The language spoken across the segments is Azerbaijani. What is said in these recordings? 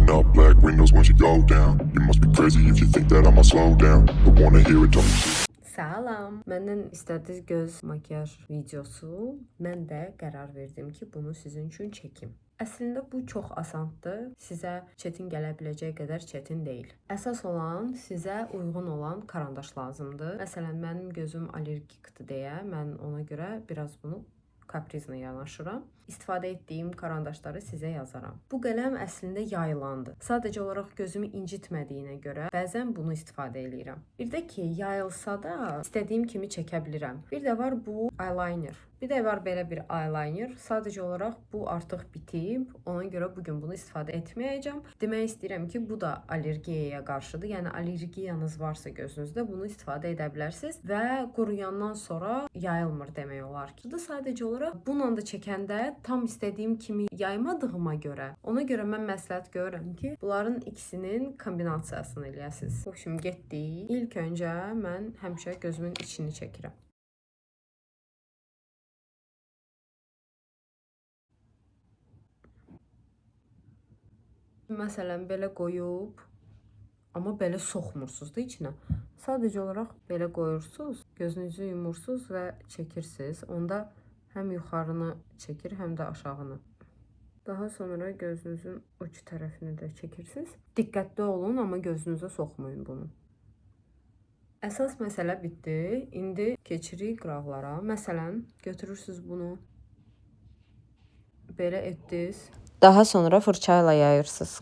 Pulling up black windows once you go down. You must be crazy if you think that I'ma slow down. But wanna hear it, don't you? Salam. Məndən istədiniz göz makiyaj videosu. Mən də qərar verdim ki, bunu sizin üçün çəkim. Əslində bu çox asandır. Sizə çətin gələ biləcək qədər çətin deyil. Əsas olan sizə uyğun olan karandaş lazımdır. Məsələn, mənim gözüm allergikdir deyə mən ona görə biraz bunu kaprizlə yanaşıram. İstifadə etdiyim karandaşları sizə yazaram. Bu qələm əslində yayılandır. Sadəcə olaraq gözümü incitmədiyinə görə bəzən bunu istifadə edirəm. Bir də ki, yayılsa da istədiyim kimi çəkə bilirəm. Bir də var bu eyeliner. Bir də var belə bir eyeliner. Sadəcə olaraq bu artıq bitib. Ona görə bu gün bunu istifadə etməyəcəm. Demək istəyirəm ki, bu da allergiyaya qarşıdır. Yəni allergiyanız varsa gözünüzdə bunu istifadə edə bilərsiniz və quruyandan sonra yayılmır demək olar ki. Bu da sadəcə olaraq bununla da çəkəndə tam istədiyim kimi yaymadığıma görə, ona görə mən məsləhət görürəm ki, bunların ikisinin kombinasiyasını eləyəsiniz. Şimdi getdik. İlk öncə mən həmişə gözümün içini çəkirəm. Məsələn, belə qoyub, amma belə soxmursunuz da içinə. Sadəcə olaraq belə qoyursunuz, gözünüzü yumursunuz və çəkirsiniz. Onda həm yuxarını çəkir, həm də aşağını. Daha sonra gözünüzün uç tərəfini də çəkirsiniz. Diqqətli olun, amma gözünüzə soxmayın bunu. Əsas məsələ bitdi. İndi keçirik qıraqlara. Məsələn, götürürsünüz bunu. Belə etdiniz. Daha sonra fırça ilə yayırsınız.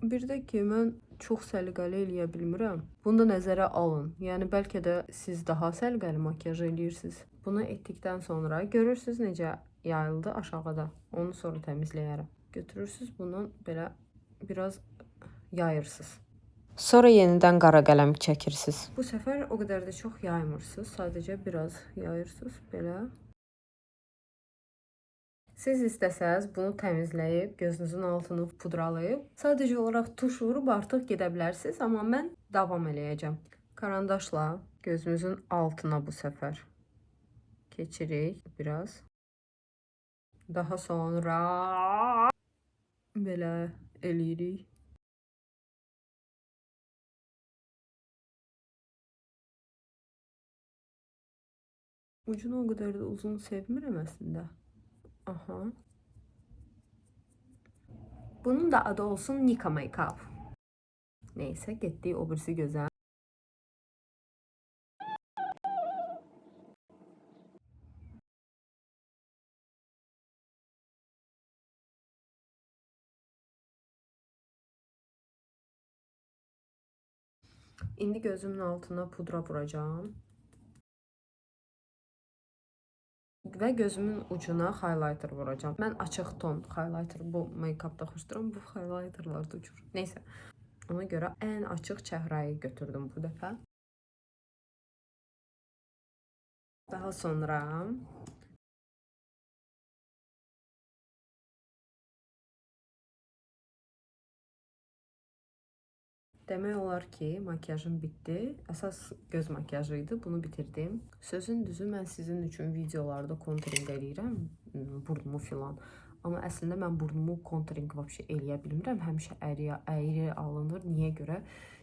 Bir də ki, mən çox səliqəli eləyə bilmirəm. Bunu da nəzərə alın. Yəni bəlkə də siz daha səliqəli makiyaj eləyirsiniz. Bunu etdikdən sonra görürsünüz necə yayıldı aşağıda. Onu sonra təmizləyərəm. Götürürsünüz bunu belə biraz yayırsınız. Sonra yenidən qara qələm çəkirsiniz. Bu səfər o qədər də çox yaymırsınız. Sadəcə biraz yayırsınız belə. Siz istəsəz bunu təmizləyib, gözünüzün altını pudralayıb, sadəcə olaraq tuş vurub artıq gedə bilərsiniz, amma mən davam eləyəcəm. Karandaşla gözümüzün altına bu səfər keçirik biraz. Daha sonra belə eləyirik. Ucunu o qədər də uzun sevmirəm əslində. Aha. Bunun da adı olsun Nika Makeup. Neyse, getdik o birisi gözə. İndi gözümün altına pudra vuracağım. Və gözümün ucuna highlighter vuracağım. Mən açıq ton highlighter bu make-upda xoşduram. Bu highlighterlar da uçur. Neyse. Ona görə ən açıq çəhrayı götürdüm bu dəfə. Daha sonra demək olar ki, makiyajım bitdi. Əsas göz makiyajı idi. Bunu bitirdim. Sözün düzü mən sizin üçün videolarda kontring eləyirəm. Burnumu filan. Amma əslində mən burnumu kontring vəbşə eləyə bilmirəm. Həmişə əyri alınır. Niyə görə?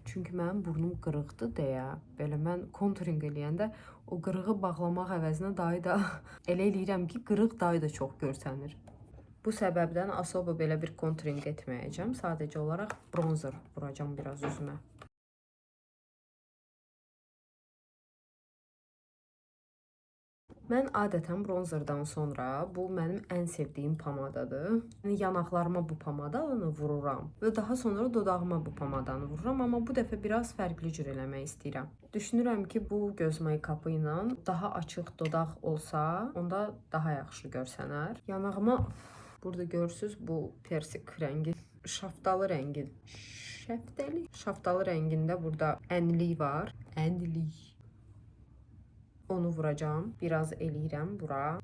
Çünki mənim burnum qırıqdır deyə. Belə mən kontring eləyəndə o qırığı bağlamaq əvəzinə dayı da elə eləyirəm ki, qırıq dayı da çox görsənir. Bu səbəbdən особо belə bir kontring etməyəcəm. Sadəcə olaraq bronzer vuracağım biraz üzümə. Mən adətən bronzerdan sonra bu mənim ən sevdiyim pomadadır. Yəni yanaqlarıma bu pamadanı vururam və daha sonra dodağıma bu pamadanı vururam, amma bu dəfə biraz fərqli cür eləmək istəyirəm. Düşünürəm ki, bu göz make-upı ilə daha açıq dodaq olsa, onda daha yaxşı görsənər. Yanağıma burada görürsünüz bu persik rəngi, şaftalı rəngi. Şaftalı rəngində burada ənlik var. Ənlik. Onu vuracağım. Biraz eləyirəm bura.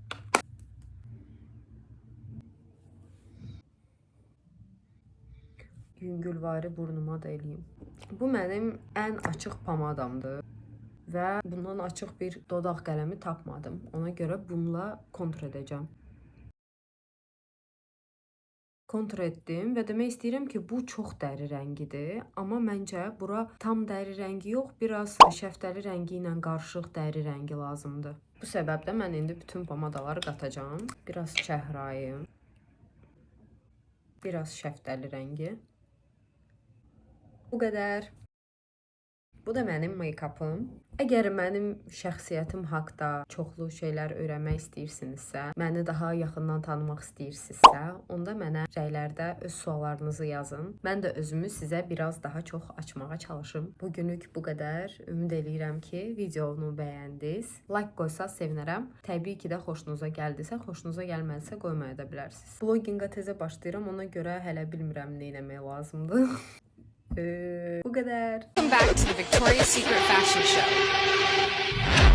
Yüngülvari burnuma da eləyim. Bu mənim ən açıq pomadamdır. Və bundan açıq bir dodaq qələmi tapmadım. Ona görə bununla kontr edəcəm. kontrol etdim və demək istəyirəm ki, bu çox dəri rəngidir, amma məncə bura tam dəri rəngi yox, biraz şəftəli rəngi ilə qarışıq dəri rəngi lazımdır. Bu səbəbdən mən indi bütün pomadaları qatacağam. Biraz çəhrayı, biraz şəftəli rəngi. Bu qədər. Bu da mənim make-upım. Əgər mənim şəxsiyyətim haqqında çoxlu şeylər öyrənmək istəyirsinizsə, məni daha yaxından tanımaq istəyirsinizsə, onda mənə rəylərdə öz suallarınızı yazın. Mən də özümü sizə biraz daha çox açmağa çalışım. Bugünlük bu qədər. Ümid eləyirəm ki, videonu bəyəndiniz. Like qoysaz sevinərəm. Təbii ki də xoşunuza gəldisə, xoşunuza gəlmədisə qoymaya da bilərsiniz. Bloginqa tezə başlayıram, ona görə hələ bilmirəm nə etmək lazımdır. Bu qədər. Welcome back to the Victoria's Secret Fashion Show.